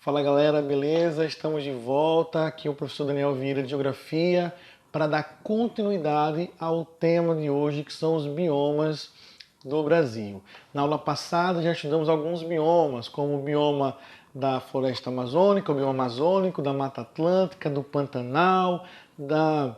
Fala galera, beleza? Estamos de volta. Aqui é o professor Daniel Vieira de Geografia para dar continuidade ao tema de hoje, que são os biomas do Brasil. Na aula passada já estudamos alguns biomas, como o bioma da floresta amazônica, o bioma amazônico, da Mata Atlântica, do Pantanal, da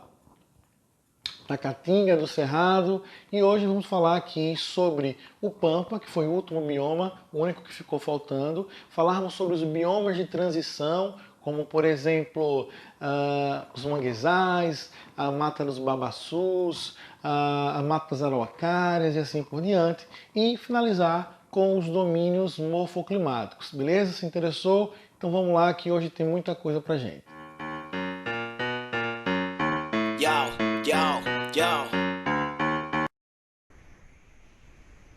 Caatinga, do Cerrado, e hoje vamos falar aqui sobre o Pampa, que foi o último bioma, o único que ficou faltando. Falarmos sobre os biomas de transição, como por exemplo os manguezais, a Mata dos Babaçus, a Mata das Araucárias e assim por diante, e finalizar com os domínios morfoclimáticos, beleza? Se interessou? Então vamos lá que hoje tem muita coisa pra gente.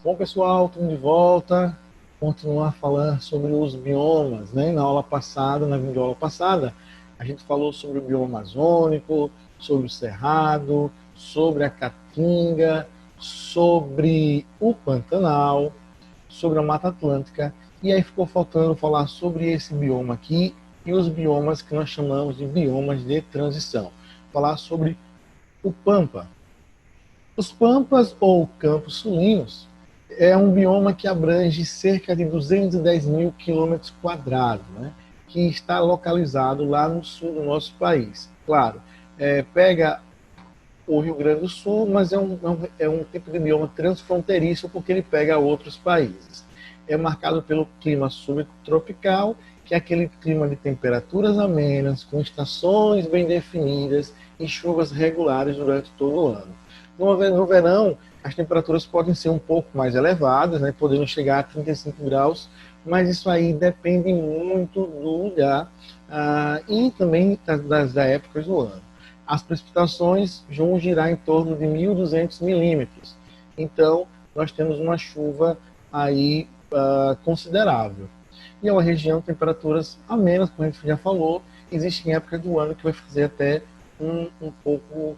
Bom, pessoal, estamos de volta. Continuar falando sobre os biomas, né? Na videoaula passada, a gente falou sobre o bioma amazônico, sobre o Cerrado, sobre a Caatinga, sobre o Pantanal, sobre a Mata Atlântica, e aí ficou faltando falar sobre esse bioma aqui e os biomas que nós chamamos de biomas de transição. Falar sobre o Pampa. Os Pampas ou Campos Sulinos é um bioma que abrange cerca de 210 mil quilômetros quadrados, né? Que está localizado lá no sul do nosso país. Claro, pega o Rio Grande do Sul, mas é um tipo de bioma transfronteiriço porque ele pega outros países. É marcado pelo clima subtropical, que é aquele clima de temperaturas amenas, com estações bem definidas e chuvas regulares durante todo o ano. No verão, as temperaturas podem ser um pouco mais elevadas, né, podendo chegar a 35 graus, mas isso aí depende muito do lugar e também das épocas do ano. As precipitações vão girar em torno de 1.200 milímetros. Então, nós temos uma chuva aí considerável. E é uma região de temperaturas amenas, como a gente já falou, existem épocas do ano que vai fazer até um pouco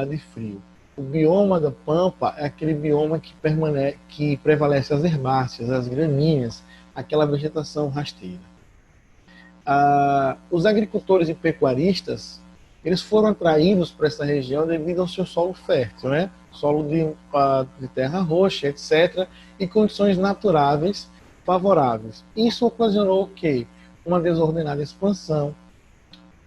de frio. O bioma da Pampa é aquele bioma que prevalece as herbáceas, as gramíneas, aquela vegetação rasteira. Os agricultores e pecuaristas, eles foram atraídos para essa região devido ao seu solo fértil, né? Solo de terra roxa, etc., e condições naturais favoráveis. Isso ocasionou o quê? Uma desordenada expansão,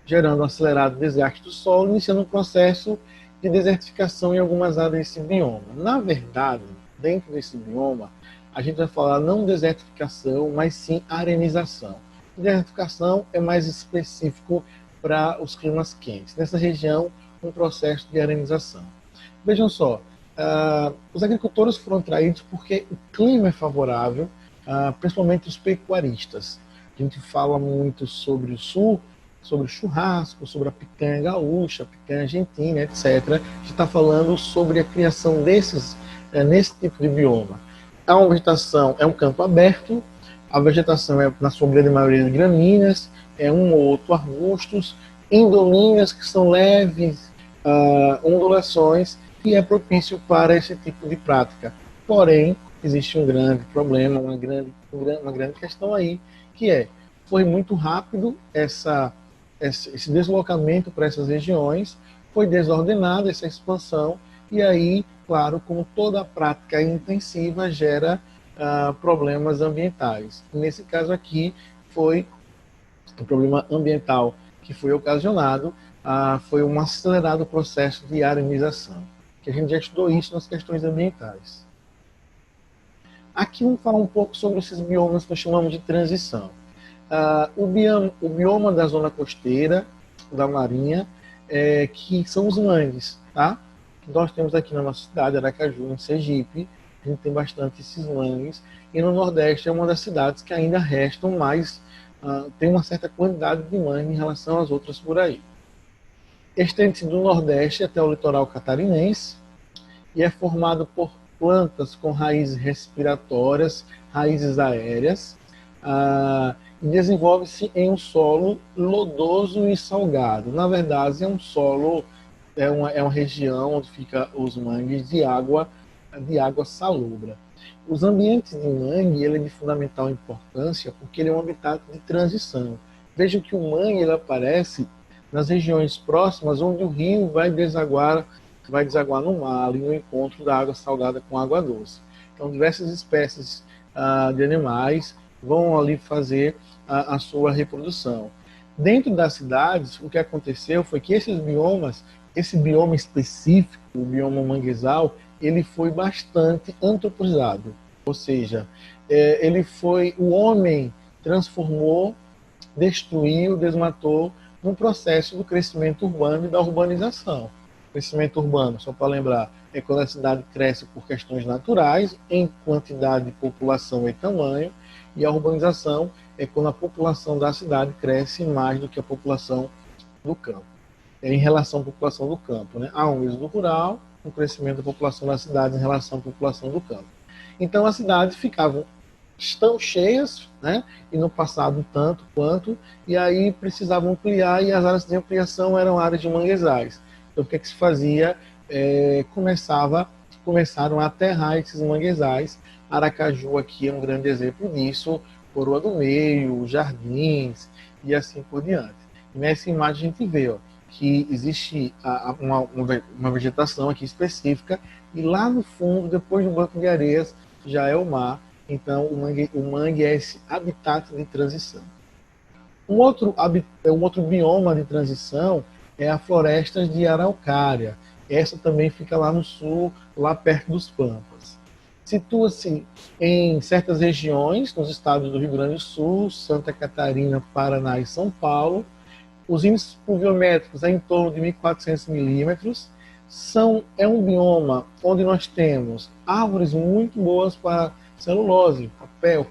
gerando um acelerado desgaste do solo, iniciando um processo de desertificação em algumas áreas desse bioma. Na verdade, dentro desse bioma, a gente vai falar não desertificação, mas sim arenização. Desertificação é mais específico para os climas quentes. Nessa região, um processo de arenização. Vejam só, os agricultores foram atraídos porque o clima é favorável, principalmente os pecuaristas. A gente fala muito sobre o sul, sobre o churrasco, sobre a picanha gaúcha, a picanha argentina, etc. A gente está falando sobre a criação nesse tipo de bioma. A vegetação é um campo aberto, a vegetação é, na sua grande maioria, de gramíneas, é um ou outro arbustos, endolíneas que são leves ondulações, e é propício para esse tipo de prática. Porém, existe um grande problema, uma grande questão aí, que foi muito rápido esse deslocamento para essas regiões, foi desordenada essa expansão, e aí, claro, como toda prática intensiva, gera problemas ambientais. Nesse caso aqui, foi o problema ambiental que foi ocasionado, foi um acelerado processo de arenização, que a gente já estudou isso nas questões ambientais. Aqui vamos falar um pouco sobre esses biomas que nós chamamos de transição. O bioma da zona costeira, da marinha, que são os mangues, tá? Que nós temos aqui na nossa cidade, Aracaju, em Sergipe, a gente tem bastante esses mangues, e no Nordeste é uma das cidades que ainda restam mais, tem uma certa quantidade de mangue em relação às outras por aí. Estende-se do Nordeste até o litoral catarinense, e é formado por plantas com raízes respiratórias, raízes aéreas, e desenvolve-se em um solo lodoso e salgado. Na verdade, é um solo, é uma região onde ficam os mangues de água salobra. Os ambientes de mangue, ele é de fundamental importância porque ele é um habitat de transição. Vejam que o mangue ele aparece nas regiões próximas onde o rio vai desaguar no mar, ali no encontro da água salgada com água doce. Então, diversas espécies de animais vão ali fazer a sua reprodução. Dentro das cidades, o que aconteceu foi que esse bioma específico, o bioma manguezal, ele foi bastante antropozado. Ou seja, o homem transformou, destruiu, desmatou no processo do crescimento urbano e da urbanização. Crescimento urbano, só para lembrar, é quando a cidade cresce por questões naturais, em quantidade de população e tamanho, e a urbanização é quando a população da cidade cresce mais do que a população do campo. Em relação à população do campo, né? Há um êxodo rural, um crescimento da população das cidades em relação à população do campo. Então as cidades estão cheias, né? E no passado tanto quanto, e aí precisavam ampliar, e as áreas de ampliação eram áreas de manguezais. Então o que se fazia? Começaram a aterrar esses manguezais. Aracaju aqui é um grande exemplo disso, Coroa do Meio, Jardins e assim por diante. E nessa imagem a gente vê que existe uma vegetação aqui específica, e lá no fundo, depois do banco de areias, já é o mar. Então o mangue é esse habitat de transição. Um outro bioma de transição é a floresta de araucária. Essa também fica lá no sul, lá perto dos Pampas. Situa-se em certas regiões, nos estados do Rio Grande do Sul, Santa Catarina, Paraná e São Paulo. Os índices pluviométricos é em torno de 1.400 milímetros. É um bioma onde nós temos árvores muito boas para celulose, papel,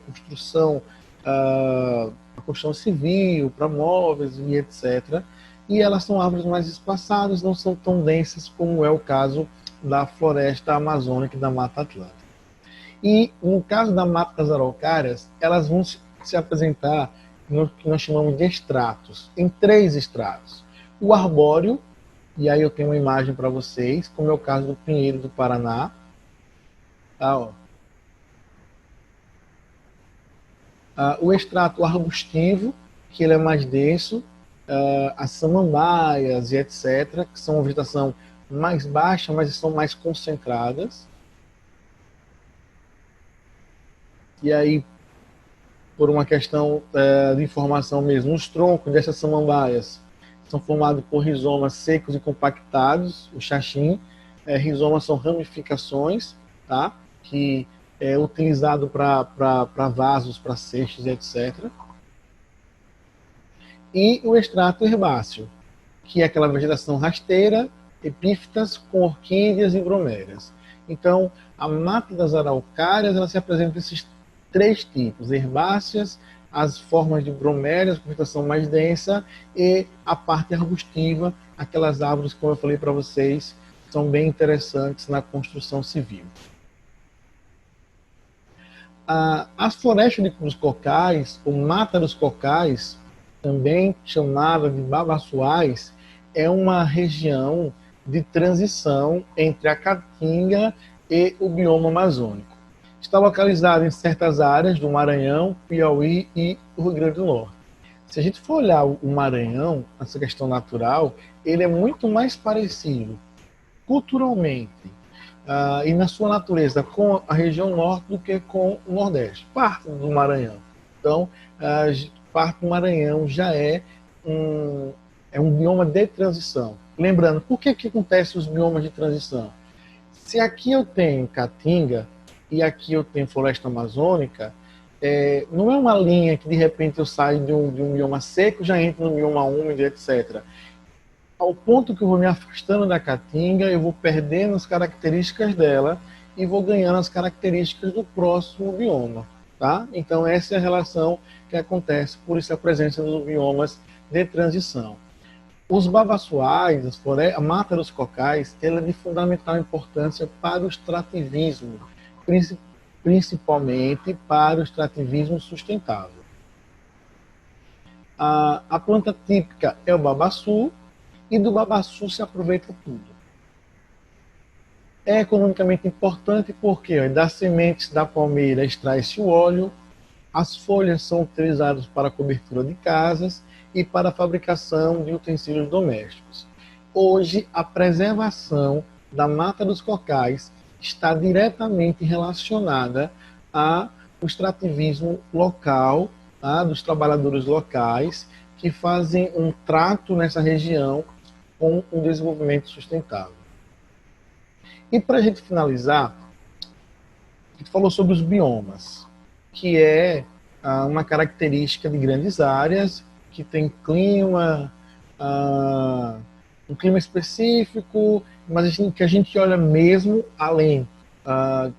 construção civil, para móveis e etc. E elas são árvores mais espaçadas, não são tão densas como é o caso da floresta amazônica e da Mata Atlântica. E no caso da Mata das Araucárias, elas vão se apresentar no que nós chamamos de estratos, em 3 estratos. O arbóreo, e aí eu tenho uma imagem para vocês, como é o caso do pinheiro do Paraná. O extrato arbustivo, que ele é mais denso, as samambaias e etc., que são uma vegetação mais baixa, mas são mais concentradas. E aí, por uma questão de informação mesmo, os troncos dessas samambaias são formados por rizomas secos e compactados, o xaxim. Rizomas são ramificações, tá? Que é utilizado para vasos, para cestos, etc. E o extrato herbáceo, que é aquela vegetação rasteira, epífitas com orquídeas e bromélias. Então, a Mata das Araucárias, ela se apresenta nesses 3 tipos: herbáceas, as formas de bromélias, com vegetação mais densa, e a parte arbustiva, aquelas árvores, como eu falei para vocês, são bem interessantes na construção civil. As florestas dos cocais, ou Mata dos Cocais, também chamada de babaçuais, é uma região de transição entre a Caatinga e o bioma amazônico. Está localizado em certas áreas do Maranhão, Piauí e Rio Grande do Norte. Se a gente for olhar o Maranhão, essa questão natural, ele é muito mais parecido culturalmente e na sua natureza com a região norte do que com o nordeste, parte do Maranhão. Então, parte do Maranhão já é um bioma de transição. Lembrando, por que acontece os biomas de transição? Se aqui eu tenho Caatinga e aqui eu tenho floresta amazônica, não é uma linha que de repente eu saio de um bioma seco, já entro no bioma úmido, etc. Ao ponto que eu vou me afastando da Caatinga, eu vou perdendo as características dela e vou ganhando as características do próximo bioma. Tá? Então essa é a relação que acontece, por isso a presença dos biomas de transição. Os babaçuais, a Mata dos Cocais, ela é de fundamental importância para o extrativismo, principalmente para o extrativismo sustentável. A planta típica é o babaçu, e do babaçu se aproveita tudo. É economicamente importante porque ó, das sementes da palmeira extrai-se o óleo, as folhas são utilizadas para a cobertura de casas e para a fabricação de utensílios domésticos. Hoje, a preservação da mata dos cocais está diretamente relacionada ao extrativismo local, tá, dos trabalhadores locais que fazem um trato nessa região com o desenvolvimento sustentável. E para a gente finalizar, a gente falou sobre os biomas, que é uma característica de grandes áreas, que tem clima, um clima específico, mas que a gente olha mesmo além,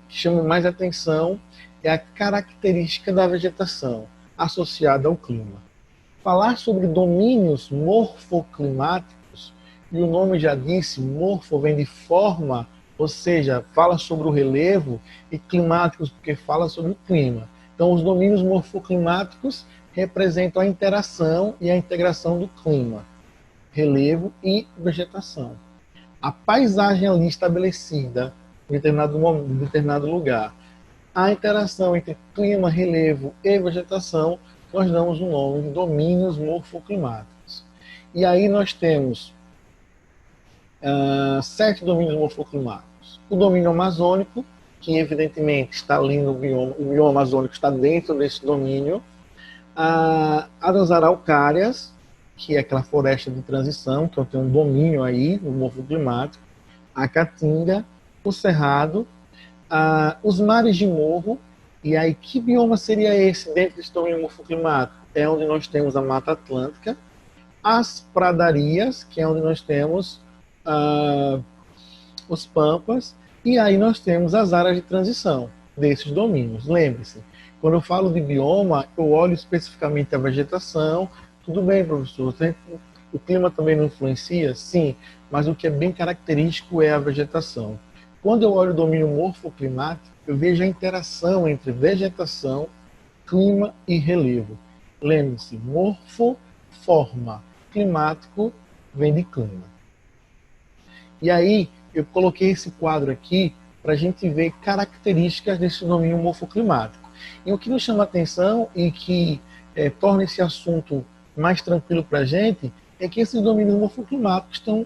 que chama mais atenção, é a característica da vegetação associada ao clima. Falar sobre domínios morfoclimáticos, e o nome já disse, morfo vem de forma, ou seja, fala sobre o relevo, e climáticos porque fala sobre o clima. Então, os domínios morfoclimáticos representam a interação e a integração do clima, relevo e vegetação. A paisagem ali estabelecida em determinado lugar, a interação entre clima, relevo e vegetação, nós damos o nome de domínios morfoclimáticos. E aí nós temos 7 domínios morfoclimáticos. O domínio amazônico, que evidentemente está ali no bioma, o bioma amazônico está dentro desse domínio. As araucárias, que é aquela floresta de transição, que tem um domínio aí no morfoclimático. A caatinga, o cerrado, os mares de morro. E aí, que bioma seria esse dentro desse domínio morfoclimático? É onde nós temos a Mata Atlântica, as pradarias, que é onde nós temos os pampas, e aí nós temos as áreas de transição desses domínios. Lembre-se, quando eu falo de bioma, eu olho especificamente a vegetação. Tudo bem, professor, o clima também não influencia? Sim, mas o que é bem característico é a vegetação. Quando eu olho o domínio morfoclimático, eu vejo a interação entre vegetação, clima e relevo. Lembre-se, morfo, forma, climático vem de clima. E aí, eu coloquei esse quadro aqui para a gente ver características desse domínio morfoclimático. E o que nos chama a atenção e que torna esse assunto mais tranquilo para a gente é que esses domínios morfoclimáticos estão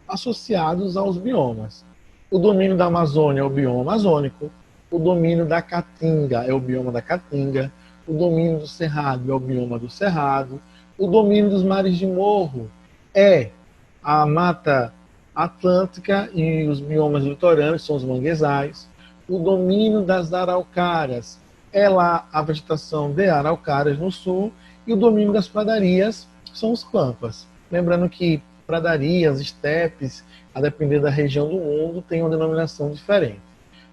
associados aos biomas. O domínio da Amazônia é o bioma amazônico, o domínio da Caatinga é o bioma da Caatinga, o domínio do Cerrado é o bioma do Cerrado, o domínio dos mares de morro é a Mata Atlântica e os biomas litorâneos, são os manguezais. O domínio das araucárias é lá a vegetação de araucárias no sul, e o domínio das pradarias são os pampas. Lembrando que pradarias, estepes, a depender da região do mundo, tem uma denominação diferente.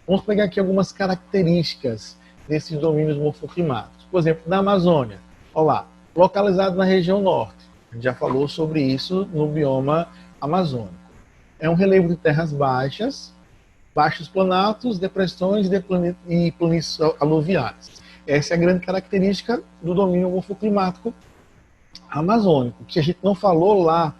Vamos pegar aqui algumas características desses domínios morfoclimáticos. Por exemplo, da Amazônia, olha lá, localizado na região norte. A gente já falou sobre isso no bioma amazônico. É um relevo de terras baixas, baixos planaltos, depressões e planícies aluviais. Essa é a grande característica do domínio morfoclimático amazônico, que a gente não falou lá,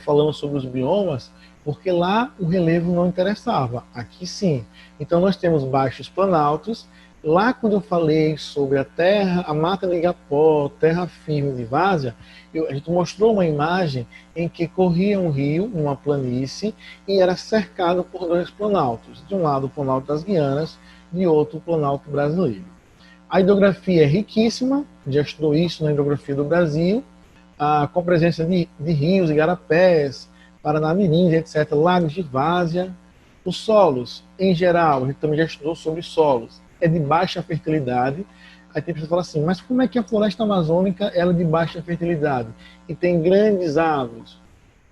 falando sobre os biomas, porque lá o relevo não interessava, aqui sim. Então nós temos baixos planaltos. Lá quando eu falei sobre a terra, a mata de igapó, terra firme de várzea, a gente mostrou uma imagem em que corria um rio, uma planície, e era cercado por 2 planaltos. De um lado o Planalto das Guianas, de outro o Planalto brasileiro. A hidrografia é riquíssima, já estudou isso na hidrografia do Brasil, com presença de rios, igarapés, paranamirins, etc., lagos de várzea. Os solos, em geral, a gente também já estudou sobre solos, é de baixa fertilidade. Aí tem pessoas que falam assim, mas como é que a floresta amazônica ela é de baixa fertilidade e tem grandes árvores?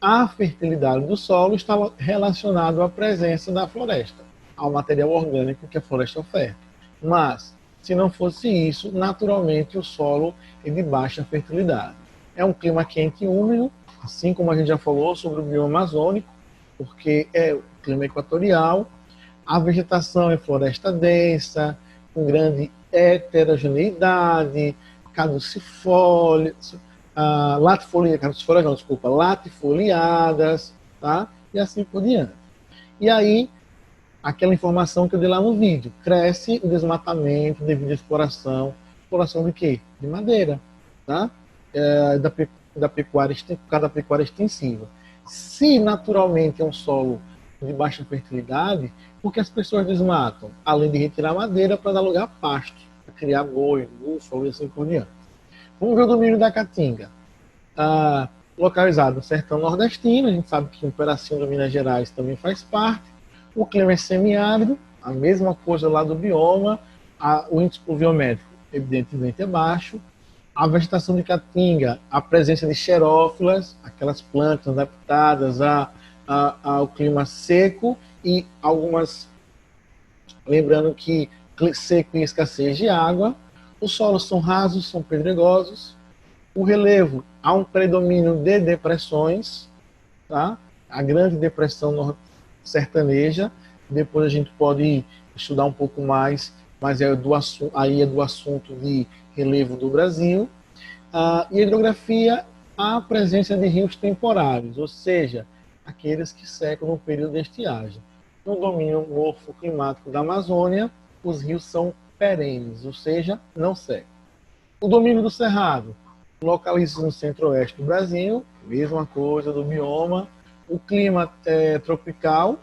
A fertilidade do solo está relacionada à presença da floresta, ao material orgânico que a floresta oferta. Mas, se não fosse isso, naturalmente o solo é de baixa fertilidade. É um clima quente e úmido, assim como a gente já falou sobre o bioma amazônico, porque é o clima equatorial. A vegetação é floresta densa, com grande heterogeneidade, latifoliadas, tá? E assim por diante. E aí, aquela informação que eu dei lá no vídeo. Cresce o desmatamento devido à exploração. Exploração de quê? De madeira, tá? Da pecuária, por causa da pecuária extensiva. Se naturalmente é um solo de baixa fertilidade, por que as pessoas desmatam? Além de retirar madeira para dar lugar a pasto, para criar boi, búfalo e assim por diante. Vamos ver o domínio da caatinga. Localizado no sertão nordestino, a gente sabe que um pedacinho de Minas Gerais também faz parte. O clima é semiárido, a mesma coisa lá do bioma, o índice pluviométrico evidentemente é baixo. A vegetação de caatinga, a presença de xerófilas, aquelas plantas adaptadas ao clima seco e algumas, lembrando que seco e escassez de água. Os solos são rasos, são pedregosos. O relevo, há um predomínio de depressões, tá? A grande depressão sertaneja, depois a gente pode estudar um pouco mais, mas aí é do assunto de relevo do Brasil. E a hidrografia, a presença de rios temporários, ou seja, aqueles que secam no período de estiagem. No domínio morfoclimático da Amazônia, os rios são perenes, ou seja, não secam. O domínio do cerrado, localiza-se no centro-oeste do Brasil, mesma coisa do bioma. O clima é tropical,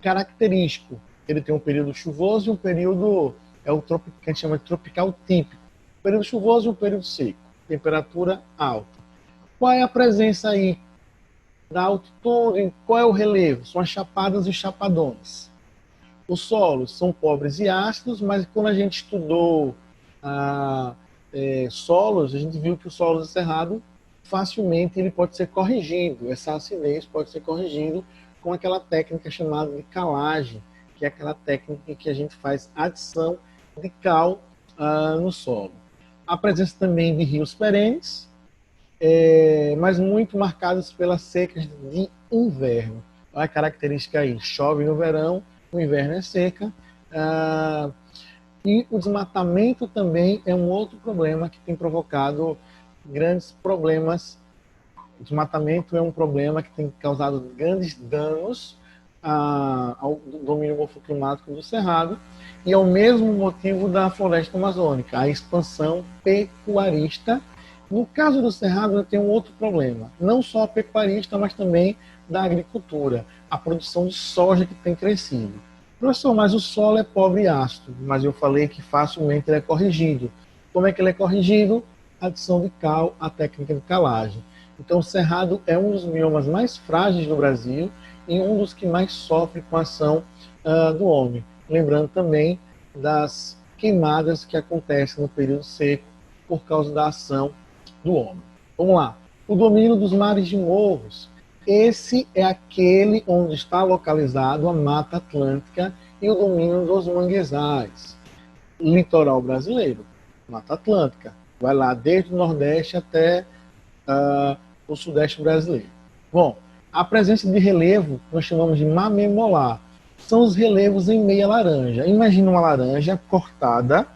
característico. Ele tem um período chuvoso e um período, que a gente chama de tropical típico. Um período chuvoso e um período seco. Temperatura alta. Qual é a presença aí da altitude? Qual é o relevo? São as chapadas e os chapadões. Os solos são pobres e ácidos, mas quando a gente estudou solos, a gente viu que o solo cerrado facilmente ele pode ser corrigido. Essa acidez pode ser corrigido com aquela técnica chamada de calagem, que é aquela técnica que a gente faz adição de cal no solo. A presença também de rios perenes, mas muito marcados pelas secas de inverno. A característica aí, chove no verão, no inverno é seca. E o desmatamento também é um outro problema que tem provocado grandes problemas. O desmatamento é um problema que tem causado grandes danos ao domínio morfoclimático do Cerrado, e é o mesmo motivo da floresta amazônica, a expansão pecuarista. No caso do Cerrado, tem um outro problema, não só pecuarista, mas também da agricultura, a produção de soja que tem crescido. Professor, mas o solo é pobre e ácido, mas eu falei que facilmente ele é corrigido. Como é que ele é corrigido? Adição de cal, a técnica de calagem. Então, o Cerrado é um dos biomas mais frágeis do Brasil e um dos que mais sofre com a ação do homem. Lembrando também das queimadas que acontecem no período seco por causa da ação do homem. Vamos lá. O domínio dos mares de morros. Esse é aquele onde está localizado a Mata Atlântica e o domínio dos manguezais. Litoral brasileiro, Mata Atlântica. Vai lá desde o Nordeste até o Sudeste brasileiro. Bom, a presença de relevo nós chamamos de mamemolar. São os relevos em meia laranja. Imagina uma laranja cortada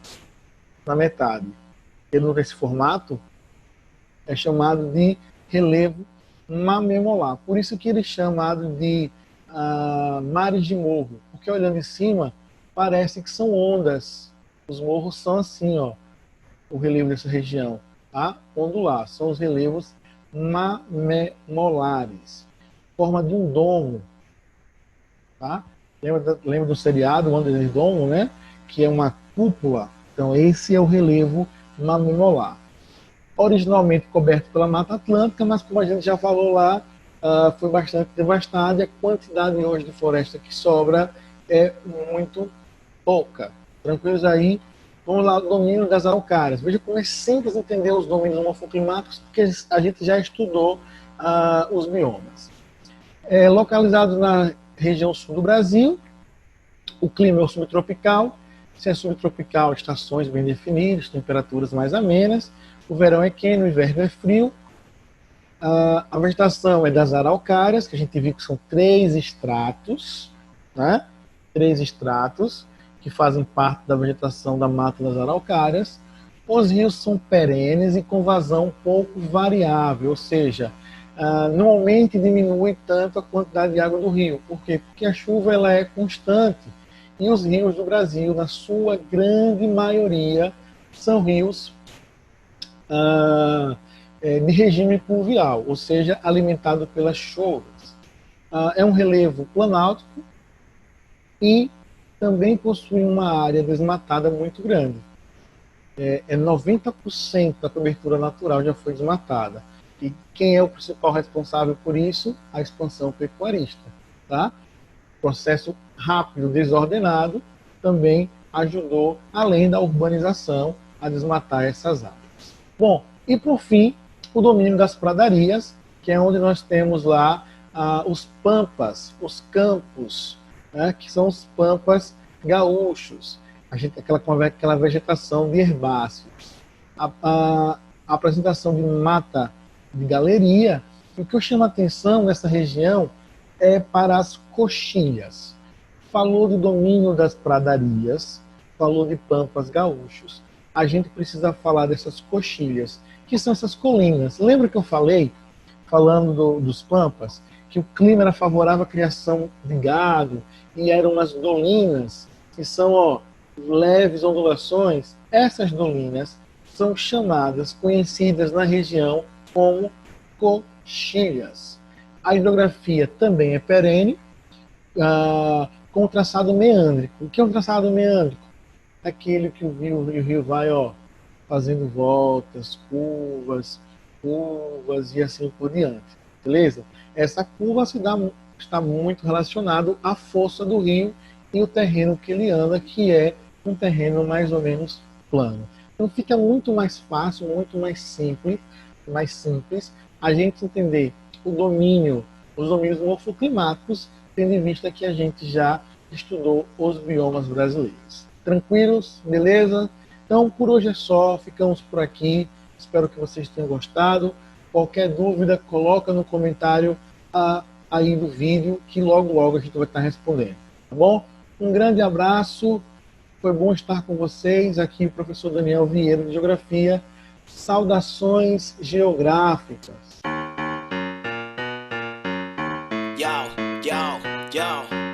na metade. Ele, nesse formato, é chamado de relevo mamemolar. Por isso que ele é chamado de mares de morro. Porque olhando em cima, parece que são ondas. Os morros são assim, ó, o relevo dessa região, tá? Ondular. São os relevos mamemolares. Forma de um domo, tá? Lembra do seriado Under the Dome, né? Que é uma cúpula. Então esse é o relevo mamemolar. Originalmente coberto pela Mata Atlântica, mas como a gente já falou lá, foi bastante devastado e a quantidade hoje de floresta que sobra é muito pouca. Tranquilos aí? Vamos lá, o domínio das araucárias. Veja como é simples entender os domínios morfoclimáticos, porque a gente já estudou os biomas. Localizado na região sul do Brasil, o clima é o subtropical. Se é subtropical, estações bem definidas, temperaturas mais amenas. O verão é quente, o inverno é frio. A vegetação é das araucárias, que a gente viu que são 3 estratos, né? 3 estratos que fazem parte da vegetação da mata das araucárias. Os rios são perenes e com vazão pouco variável, ou seja, não aumenta e diminui tanto a quantidade de água do rio. Por quê? Porque a chuva ela é constante. E os rios do Brasil, na sua grande maioria, são rios de regime pluvial, ou seja, alimentado pelas chuvas. É um relevo planáltico e também possui uma área desmatada muito grande. 90% da cobertura natural já foi desmatada. E quem é o principal responsável por isso? A expansão pecuarista. Tá? Processo rápido, desordenado, também ajudou, além da urbanização, a desmatar essas áreas. Bom, e por fim, o domínio das pradarias, que é onde nós temos lá os pampas, os campos, né, que são os pampas gaúchos, aquela vegetação de herbáceos. A apresentação de mata de galeria, e o que eu chamo a atenção nessa região é para as coxilhas. Falou de domínio das pradarias, falou de pampas gaúchos, a gente precisa falar dessas coxilhas, que são essas colinas. Lembra que eu falei, falando dos pampas, que o clima era favorável à criação de gado, e eram umas dolinas, que são leves ondulações? Essas dolinas são chamadas, conhecidas na região como coxilhas. A hidrografia também é perene, com traçado meândrico. O que é um traçado meândrico? Aquele que o rio vai fazendo voltas, curvas e assim por diante. Beleza? Essa curva está muito relacionado à força do rio e o terreno que ele anda, que é um terreno mais ou menos plano. Então fica muito mais fácil, muito mais simples a gente entender os domínios morfoclimáticos, tendo em vista que a gente já estudou os biomas brasileiros. Tranquilos? Beleza? Então, por hoje é só, ficamos por aqui. Espero que vocês tenham gostado. Qualquer dúvida, coloca no comentário aí do vídeo, que logo a gente vai estar respondendo. Tá bom? Um grande abraço. Foi bom estar com vocês. Aqui o professor Daniel Vieira, de Geografia. Saudações geográficas. Yo, yo, yo.